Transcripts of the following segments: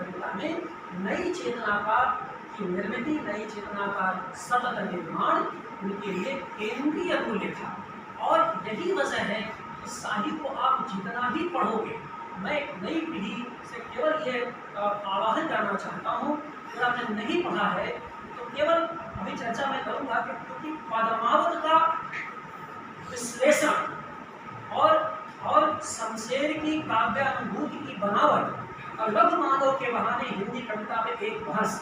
कविता में नई चेतना का की निर्मित, नई चेतना का सतत निर्माण उनके लिए केंद्रीय मूल्य था। और यही वजह है कि साहित्य को आप जितना भी पढ़ोगे, मैं नई पीढ़ी से केवल ये आह्वान करना चाहता हूँ, अगर आपने नहीं पढ़ा है तो केवल अभी चर्चा मैं करूँगा कि क्योंकि पद्मावत का विश्लेषण और शमशेर की काव्यानुभूति की बनावट और लघु माधव के बहाने हिंदी कविता में एक बहस,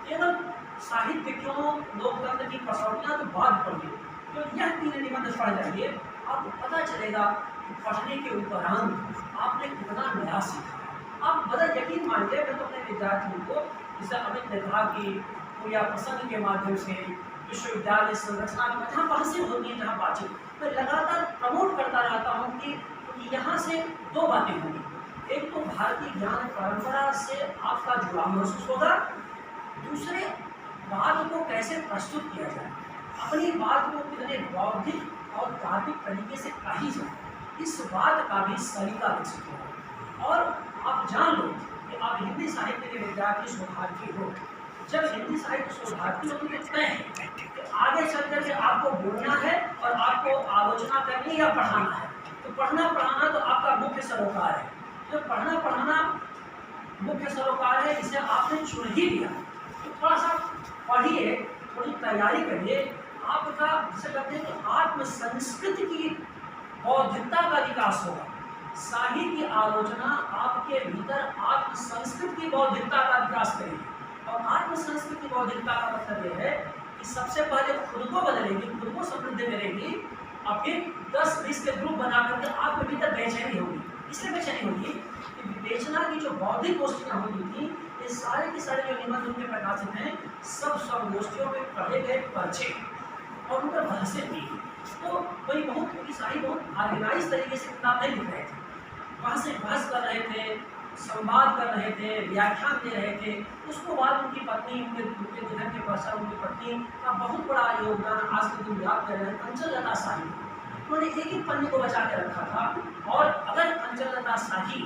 केवल साहित्य क्यों लोकतंत्र की कसौटियाँ तो बाद पढ़िए, तो यह तीन निबंध पढ़ जाइए, आपको पता चलेगा कि पढ़ने के उपरांत आपने कितना नया सीखा। आप बड़ा यकीन मानिए, मैं तो अपने विद्यार्थियों को, जैसे अमित ने कहा कि पूरा प्रसंग के माध्यम से विश्वविद्यालय संरचना में जहाँ बहसें होती हैं, जहाँ बातचीत, मैं लगातार प्रमोट करता रहता हूँ कि यहाँ से दो बातें होंगी। एक तो भारतीय ज्ञान परंपरा से आपका जुड़ाव महसूस होगा, दूसरे बात को कैसे प्रस्तुत किया जाए, अपनी बात को कितने बौद्धिक और तार्किक तरीके से कही जाए, इस बात का भी सलीका विकसित होगा। और आप जान लो कि आप हिंदी साहित्य के विद्यार्थी शोधार्थी हो, जब हिंदी साहित्य शोधार्थी हो तो तय है कि आगे चल करके आपको बोलना है और आपको आलोचना करनी या पढ़ाना है। तो पढ़ना पढ़ाना तो आपका मुख्य सरोकार है, जो पढ़ना पढ़ाना मुख्य सरोकार है, इसे आपने चुन ही लिया, तो थोड़ा सा पढ़िए, थोड़ी तैयारी करिए, आपका जिसे कहते हैं कि आत्म संस्कृति की बौद्धिकता का विकास होगा। साहित्य की आलोचना आपके भीतर आत्म संस्कृति की बौद्धिकता का विकास करेगी, और आत्म संस्कृति की बौद्धिकता का मतलब यह है कि सबसे पहले खुद को बदलेगी, खुद को समृद्धि करेगी, और फिर 10-20 के ग्रुप बना करके आपके भीतर बेचैनी होगी। इसलिए बेचैनी होगी कि विवेचना की जो बौद्धिक गोष्ठियाँ होती थी, ये सारे के सारे जो निबंध उनके प्रकाशित हैं, सब गोष्ठियों में पढ़े गए पर्चे और उन पर बहसें थी। तो कोई बहुत सारी बहुत ऑर्गेनाइज तरीके से किताब नहीं लिख रहे थे, वहाँ से बहस कर रहे थे, संवाद कर रहे थे, व्याख्यान दे रहे थे। उसको बाद उनकी पत्नी, उनके निधन के पश्चात उनकी पत्नी का बहुत बड़ा योगदान आज के दिन याद कर रहे हैं, अंचल लता शाही। उन्होंने एक पन्ने को बचा के रखा था, और अगर अंचल लता शाही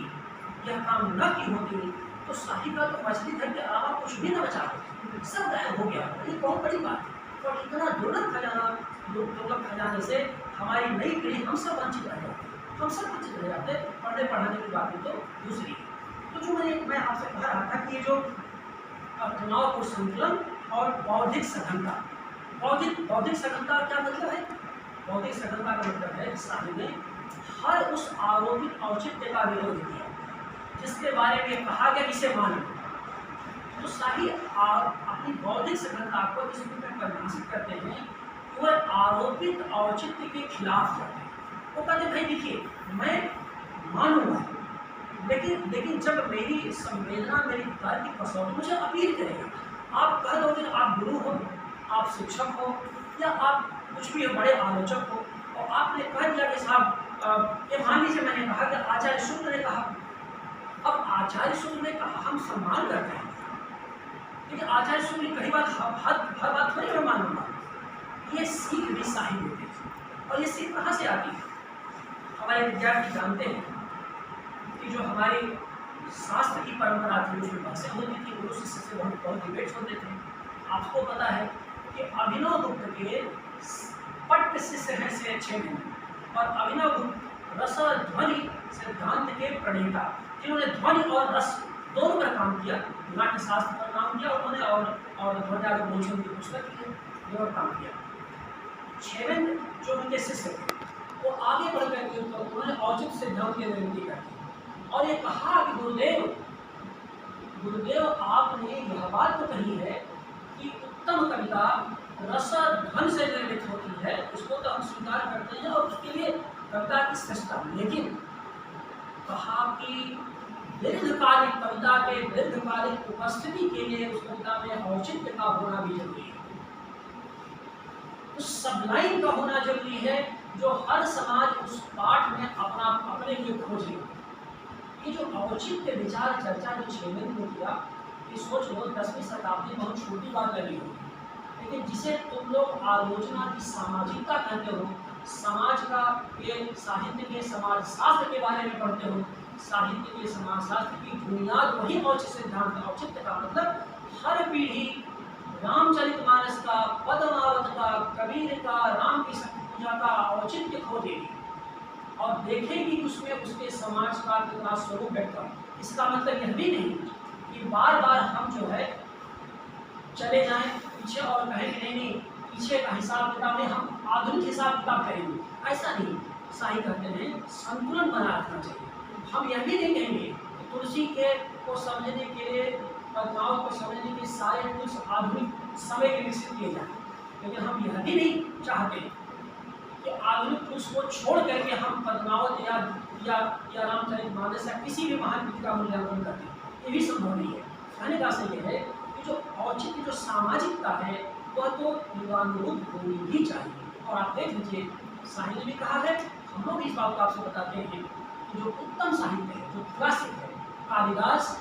यह काम न की होती तो शाही का तो मछली घर के अलावा कुछ भी न बचा, सब गायब हो गया। ये बहुत बड़ी बात है, और इतना दुर्लभ खजाने से हमारी नई पीढ़ी हम सब वंचित रह जाते, हम सब वंचित रह जाते। पढ़ने पढ़ाने की बात तो दूसरी। तो जो मैं आपसे कह रहा था कि जो तनाव को संतुलन और बौद्धिक सघनता, बौद्धिक सघनता क्या मतलब है? बौद्धिक सघनता का मतलब है साहित्य ने हर उस आरोपित औचित्य का विरोध किया जिसके बारे में कहा गया इसे मानो। तो साहित्य अपनी बौद्धिक सघनता को इस रूप में परिभाषित करते हैं, वह आरोपित औचित्य के खिलाफ जाते हैं। वो कहते भाई देखिए, मैं मानूंगा, लेकिन जब मेरी संवेदना, मेरी तर्क की कसौटी मुझे अपील करेगा। आप कह दोगे आप गुरु हो, आप शिक्षक हो, या आप कुछ भी बड़े आलोचक हो, और आपने कह दिया कि साहब ये मान लीजिए मैंने कहा कि आचार्य शुक्ल ने कहा, अब आचार्य शुक्ल ने कहा हम सम्मान करते हैं, लेकिन आचार्य शुक्ल की कही बात हर बात थोड़ी मैं मानूंगा। ये सीख भी साहित्य होती है, और ये सीख कहाँ से आती है? हमारे विद्यार्थी जानते हैं कि जो हमारी शास्त्र की परंपरा थी, उसमें बहसें होती थी, गुरु शिष्य से बहुत डिबेट्स होते थे। आपको पता है कि अभिनव गुप्त के पट्ट शिष्य हैं से 6 दिन, और अभिनव गुप्त रस ध्वनि सिद्धांत के प्रणेता, जिन्होंने ध्वनि और रस दोनों पर काम किया, नाट्य शास्त्र पर काम किया उन्होंने, और ध्वनियात्मक भूषण की पुस्तक की दोनों काम किया। 6वें जो उनके शिष्य थे वो आगे बढ़ गए, उन्होंने औचित्य सिद्धांत की निर्मिति कर दी, और ये कहा कि गुरुदेव आपने यह बात तो कही है कि उत्तम कविता रस ध्वनि से निर्मित होती है, उसको तो हम स्वीकार करते हैं, और उसके लिए कविता की श्रेष्ठता, लेकिन कहा कि दीर्घकालिक कविता के दीर्घकालिक उपस्थिति के लिए उस कविता में औचित्य का होना भी जरूरी है, उस सबलाइन का होना जरूरी है जो हर समाज उस पाठ में अपने लिए खोजे। ये जो औचित्य विचार चर्चा जो 6 दिन में किया, ये सोच लो 10वीं शताब्दी बहुत छोटी बात लगी होगी, लेकिन जिसे तुम लोग आलोचना की सामाजिकता कहते हो, समाज का ये साहित्य के समाज शास्त्र के बारे में पढ़ते हो, साहित्य के समाजशास्त्र की बुनियाद वही औचित्य सिद्धांत है। औचित्य का मतलब हर पीढ़ी रामचरितमानस का, पद्मावत का, कबीर का, राम की शक्ति पूजा का औचित्य खोजेगी और देखेगी कि उसमें उसके समाज का कितना स्वरूप व्यक्त है। इसका मतलब यह भी नहीं कि बार बार हम जो है चले जाएं पीछे और कहें कि नहीं नहीं पीछे का हिसाब किताब में हम आधुनिक हिसाब किताब करेंगे, ऐसा नहीं। साई कहते हैं संतुलन बना रखना चाहिए। हम यह भी नहीं कहेंगे कि तुलसी के को समझने के लिए, पद्मावत को समझने के सारे कुछ आधुनिक समय के विकसित किए जाए, लेकिन हम यह भी नहीं चाहते कि आधुनिक पुरुष को छोड़ करके हम पद्मावत या रामचरितमानस या किसी भी महान कृति का मूल्यांकन करते हैं। ये भी संभव नहीं है। कहने का आशय यह है कि जो औचित्य, जो सामाजिकता है, वह तो युगानुरूप होनी ही चाहिए। और आप देख लीजिए साहित्य ने भी कहा है, हम लोग इस बात को आपसे बताते हैं कि जो उत्तम साहित्य है, जो क्लासिक है, कालिदास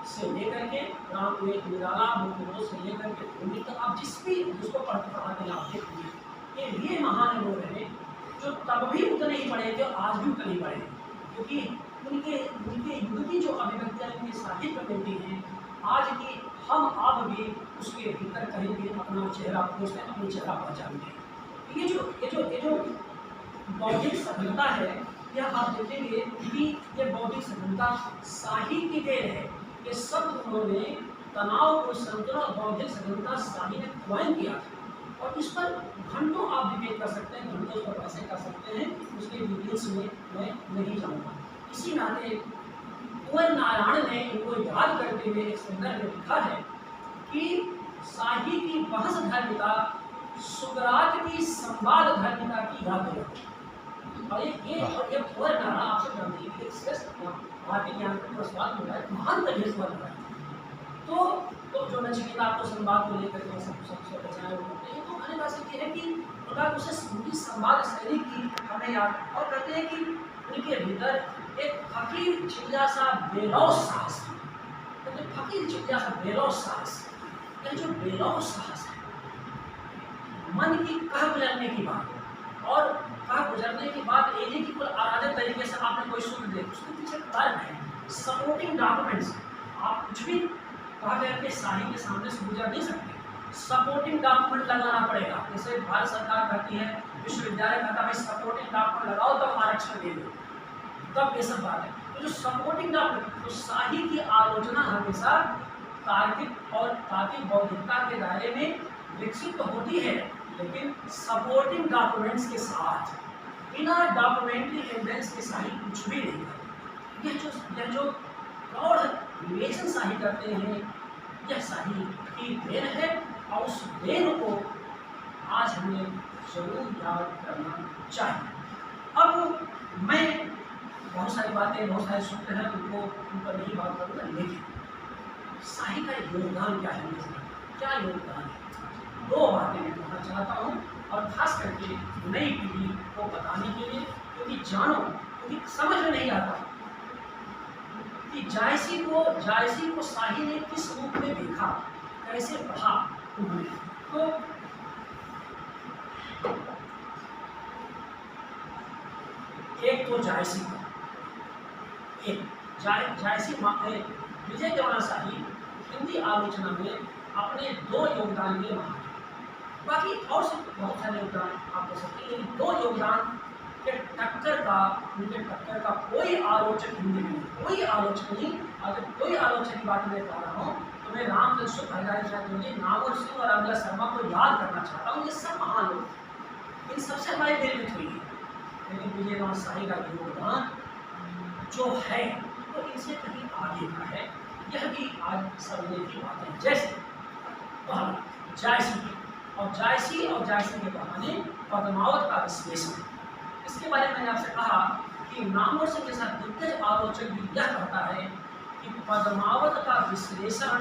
से लेकर के रामविवेक निराला, मुक्तिबोध से लेकर के भूमि तक आप जिसको पढ़ाते हैं आप देख लीजिए, ये महान लोग हैं जो तब भी उतने ही पढ़े थे और आज भी उतने ही पढ़े, क्योंकि उनके युग की जो अभिव्यक्तियाँ उनके साहित्य में होती हैं, आज की हम आप भी उसके भीतर कहीं भी अपना चेहरा खोजते हैं, अपनी चेहरा पहचानते हैं। ये जो बौद्धिक सफलता है, यह आप देखेंगे कि ये बौद्धिक सफलता साहित्य की देन है। ये सब उन्होंने तनाव को संतुलन और बौद्धिक सफलता साहित्य ने क्वाइन किया था। और इस पर घंटों आप डिबेट कर सकते हैं, घंटों पर बहसें कर सकते हैं, उसके डिटेल्स में मैं नहीं जाऊँगा। इसी नाते कुंवर नारायण ने इनको याद करते हुए एक संदर्भ में लिखा है कि साहित्य की बहस धर्मिता सुकरात की संवाद धर्मिता की याद है। और ये कुंवर नारायण आपसे जानते हैं कि श्रेष्ठ भारतीय ज्ञान का पुरस्कार मिला है, महान तरीके से बना है। तो जो नचिकेता को संवाद को लेकर के सबसे बचाए होते हैं, तो कहने का ये है कि उनका उसे संवाद शैली की हमें याद, और कहते हैं कि उनके भीतर एक फकीर जिज्ञासा बेलौस साहस है। तो फकीर जिज्ञासा बेलौस साहस, यह जो बेलौस साहस है, मन की कह गुजरने की बात, और कह गुजरने की बात ये कि कोई अराजक तरीके से आपने कोई सूत्र दे, उसके पीछे तर्क है, सपोर्टिंग डॉक्यूमेंट्स। आप कुछ भी कहा करके साहित्य के सामने से गुजर नहीं सकते, सपोर्टिंग डॉक्यूमेंट लगाना पड़ेगा। जैसे भारत सरकार कहती है, विश्वविद्यालय कहता है सपोर्टिंग डॉक्यूमेंट लगाओ तब आरक्षण दे दो, तब ये सब बात है। तो जो सपोर्टिंग डॉक्यूमेंट, तो साहित्य की आलोचना हमेशा तार्किक और तार्किक बौद्धिकता के दायरे में विकसित तो होती है, लेकिन सपोर्टिंग डॉक्यूमेंट्स के साथ, बिना डॉक्यूमेंट्री एविडेंस के साहित्य कुछ भी नहीं है। यह जो प्रौढ़ विवेचन साहित्य करते हैं, यह साहित्य की देन है, और उस देन को आज हमें जरूर याद करना चाहिए। अब मैं बहुत सारी बातें, बहुत सारे सूत्र हैं, उन पर नहीं बात करूँगा, लेकिन साहित्य का योगदान क्या है, क्या योगदान है, दो बातें मैं कहना चाहता हूँ, और खास करके नई पीढ़ी को बताने के लिए, क्योंकि क्योंकि समझ में नहीं आता कि जायसी को शाही ने किस रूप में देखा, कैसे पढ़ा उन्होंने। तो एक तो जायसी का, एक जायसी विजय देवाना शाही हिंदी आलोचना में अपने दो योगदान के महान, बाकी और से बहुत सारे योगदान आप कह सकते हैं, लेकिन दो योगदान के टक्कर का कोई आलोचक हिंदी में नहीं, कोई आलोचक नहीं। अगर कोई आलोचक की बात मैं कह रहा हूँ तो मैं रामकृष्ण खड़गारी, नावर सिंह और अमला शर्मा को याद करना चाहता हूँ। ये सब महान लोग, इन सबसे हमारी निर्मित हुई है, लेकिन विजय देवाना शाही का योगदान जो है वो तो इनसे कहीं आगे का है। यह भी आज समझने की बात है। जैसे जायसी और जायसी के बहाने पद्मावत का विश्लेषण, इसके बारे में मैंने आपसे कहा कि नामवर सिंह जैसा दिग्गज आलोचक भी यह कहता है कि पद्मावत का विश्लेषण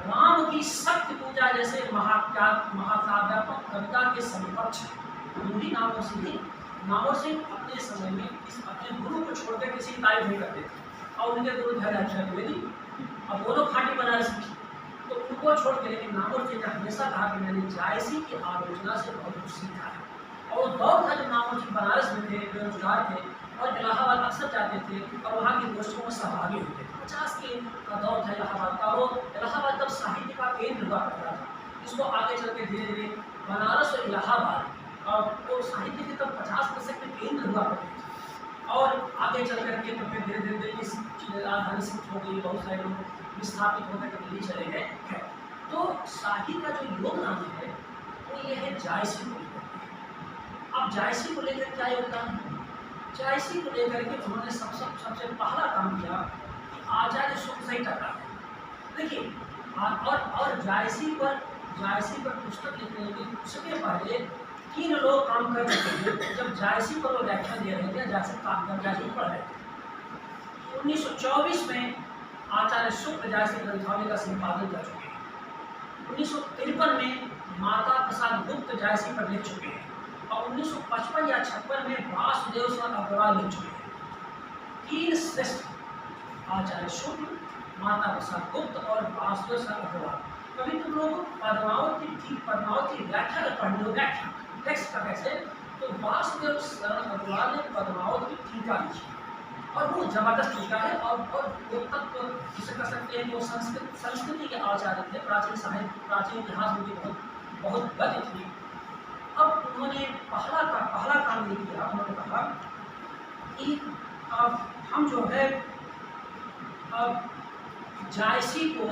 राम की शक्ति पूजा जैसे महाकाव्यात्मक कविता के समकक्ष है। नामवर सिंह अपने समय में अपने गुरु को छोड़कर किसी की तारीफ नहीं करते थे, और उनके गुरु द्विवेदी, अब दोनों खाटी बनारस की, तो उनको छोड़ के, लेकिन नामवर सिंह ने हमेशा कहा कि मैंने जायसी की आलोचना से बहुत कुछ सीखा है। और दौर था जब नामवर सिंह बनारस में थे, बेरोजगार थे, और इलाहाबाद अक्सर जाते थे और वहाँ की गोष्ठियों में सहभागी होते थे। 50 के का दौर था इलाहाबाद का, और इलाहाबाद तब साहित्य का केंद्र हुआ करता था। इसको आगे चल के धीरे धीरे बनारस और इलाहाबाद और तो साहित्य के तब 50% के केंद्र हुआ करते थे। और आगे चल करके तो फिर धीरे धीरे दिल्ली राजधानी शिफ्ट हो गई, बहुत सारे लोग विस्थापित होकर के दिल्ली चले गए। है तो साहित्य का जो योगदान है वो ये है जायसी को लेकर। अब जायसी को लेकर क्या योगदान है? जायसी को लेकर के उन्होंने सबसे पहला काम किया कि आचार्य शुक्ल से ही टकरा। देखिए और जायसी पर पुस्तक लिखने के उसके पहले 3 लोग काम कर रहे थे। जब जायसी पर वो व्याख्यान दे रहे थे, जायसी पढ़ रहे थे। 1924 में आचार्य शुक्ल जायसी ग्रंथावली का संपादन कर चुके हैं। 1953 में माता प्रसाद गुप्त जायसी पर लिख चुके हैं, और 1955 या 56 में वासुदेव सिंह अग्रवाल लिख चुके हैं। 3 श्रेष्ठ आचार्य शुक्ल, माता प्रसाद गुप्त और वासुदेव सिंह अग्रवाल। कभी तुम लोग पद्मावती व्याख्या कर पढ़ लो, व्याख्या टेक्स्ट का कैसे, तो वासुदेव सिंह अग्रवाल ने पद्मावती की टीका लिखी और वो जबरदस्त टीका है। और वो तत्व जिसे कह सकते हैं वो संस्कृति के आचार्य थे, प्राचीन साहित्य प्राचीन इतिहास में बहुत गति थी। अब उन्होंने पहला काम ये किया, उन्होंने कहा कि अब हम जो है अब जायसी को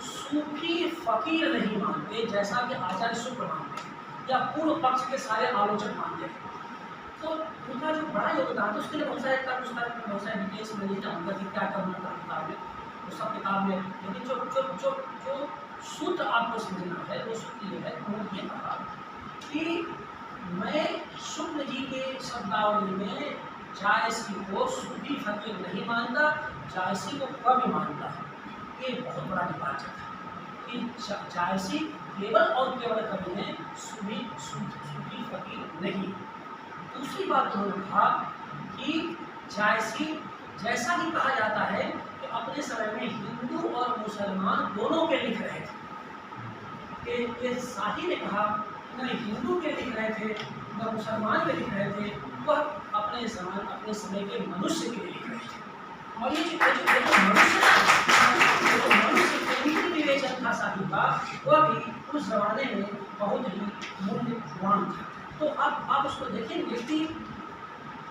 सूफी फकीर नहीं मानते जैसा कि आचार्य शुक्ल मानते हैं या पूर्व पक्ष के सारे आलोचक मानते हैं। तो उनका जो बड़ा योगदान है उसके लिए बहुत सारे डिटेल्स में नहीं जानता कि क्या करना था किताब में, वो सब किताब में। लेकिन जो सूत्र आपको समझना है वो सूत्र ये है, उन्होंने ये कहा कि मैं शुक्ल जी के शब्दावली में जायसी को सूफी फकीर नहीं मानता, जायसी को कवि मानता है। ये बहुत बड़ा डिपार्चर है कि जायसी केवल और केवल कवि हैं, सूफी फकीर नहीं। दूसरी बात उन्होंने कहा कि जायसी जैसा कि कहा जाता है कि अपने समय में हिंदू और मुसलमान दोनों के लिख रहे थे, कि ये शाही ने कहा न हिंदू के लिख रहे थे न मुसलमान के लिख रहे थे, वह अपने समय के मनुष्य के लिए लिख रहे थे। और ये जो मनुष्य केंद्रित विवेचन था शाही का, वह भी उस जमाने में बहुत ही मूल्यवान था। तो अब आप उसको देखेंगे कि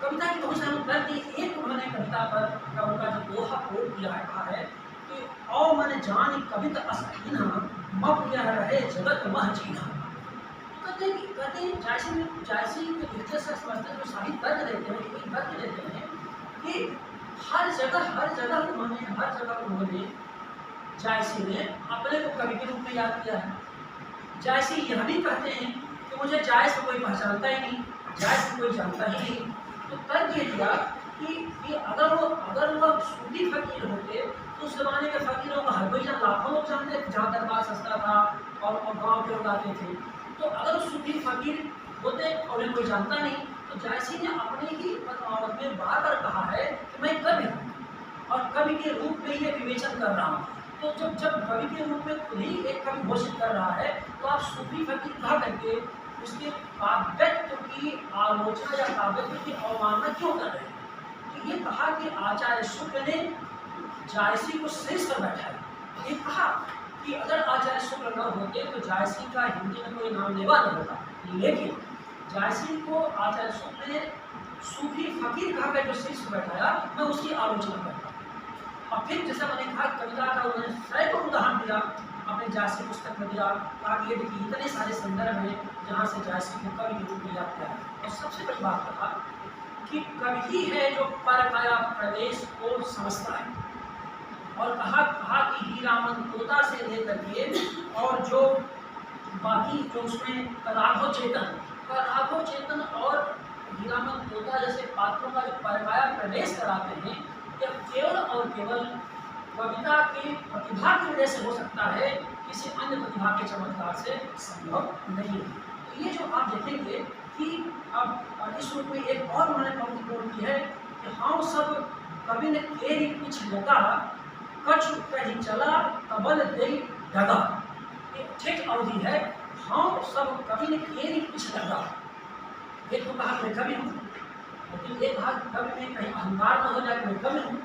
कविता की बहुत सारी प्रति एक उन्होंने कविता पर उनका जो दोहा कोट किया है कि औ मन जान कविता असकीना मप यह रहे जगत मह जीना। कहते हैं जायसी के लिखते से समझते हैं, जो साहित्य तर्क देते हैं, एक तर्क देते हैं कि हर जगह उन्होंने जायसी ने अपने को कवि के रूप में याद किया है। जायसी यह भी कहते हैं कि मुझे जायस को कोई पहचानता ही नहीं, जायस को कोई जानता ही नहीं। तो तर्क ये दिया कि अगर वो सूफी फकीर होते तो उस जमाने के फकीरों को हर कोई लाखों लोग जानते, जहाँ दरबार सस्ता था और गाँव के लोग आते थे। तो अगर वो सूफी फकीर होते और उन्हें कोई जानता नहीं, तो जायसी ने अपने ही पद्मावत में बार बार कहा है कि मैं कवि हूँ और कवि के रूप में ये विवेचन कर रहा हूँ। तो जब कवि के रूप में खुद ही एक कवि घोषित कर रहा है, तो आप सूफी फकीर कहा करके उसके काव्यत्व की आलोचना या काव्यत्व की अवमानना क्यों कर रहे हैं? तो ये कहा कि आचार्य शुक्ल ने जायसी को शीर्ष पर बैठाया। ये कहा कि अगर आचार्य शुक्ल न होते तो जायसी का हिंदी में कोई नाम लेवा न होता, लेकिन जायसी को आचार्य शुक्ल ने सूफी फकीर कहा कर जो शीर्ष पर बैठाया, मैं उसकी आलोचना करता हूँ। और फिर जैसा मैंने कहा कविता का उन्होंने सैकड़ों उदाहरण दिया, अपने जायसी पुस्तक में दिया, कहा कि ये देखिए इतने सारे संदर्भ हैं जहाँ से जायसी को कवि के रूप में याद किया है। और सबसे बड़ी बात कहा कि कवि ही है जो परकाया प्रदेश को समझता है। और कहा कि हीरामन तोता से लेकर के और जो बाकी जो उसमें राघव चेतन और हीरामन तोता जैसे पात्रों का जो परकाया प्रवेश कराते हैं, यह केवल और केवल कविता की प्रतिभा की वजह से हो सकता है, किसी अन्य प्रतिभा के चमत्कार से संभव नहीं है। तो ये जो आप देखेंगे कि अब इस रूप में एक और उन्होंने पंक्ति बोल की है कि हम सब कवि ने केरी कुछ लगा कछु कहीं चला कबल दे डगा। एक ठीक अवधि है, हम सब कवि ने केरी कुछ लगा। एक तो कहा मैं कवि हूँ लेकिन एक बात कवि में कहीं अहंकार न हो जाए, मैं कवि हूँ,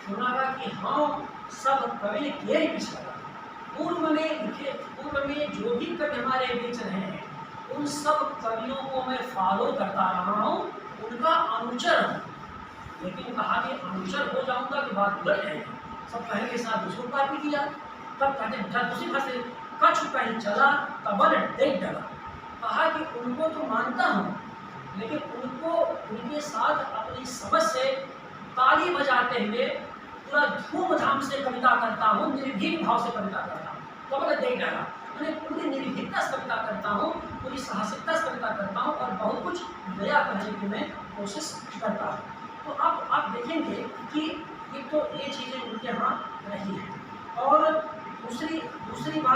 सुनागा कि हाँ सब कवि ने किए ही पिछड़ा। पूर्व में जो भी कवि हमारे बीच रहे हैं, उन सब कवियों को मैं फॉलो करता रहा हूँ, उनका अनुचर हूँ। लेकिन कहा कि अनुचर हो जाऊंगा कि बात उलट जाएगी, सब कहेंगे साथ दूसरों का भी किया, तब कहते दूसरी भाषा से कछ कहीं चला तबल देख डला। कहा कि उनको तो मानता हूँ, लेकिन उनके साथ अपनी समझ से ताली बजाते हुए पूरा धूमधाम से कविता करता हूँ, निर्भीक भाव से कविता करता हूँ। तबल देख डला मैंने पूरी निर्भीकता से कविता करता हूँ, पूरी साहसिकता से कविता करता हूँ और बहुत कुछ नया कहने की मैं कोशिश करता हूँ। तो अब आप देखेंगे कि एक तो ये चीज़ें उनके यहाँ रही है। और दूसरी बात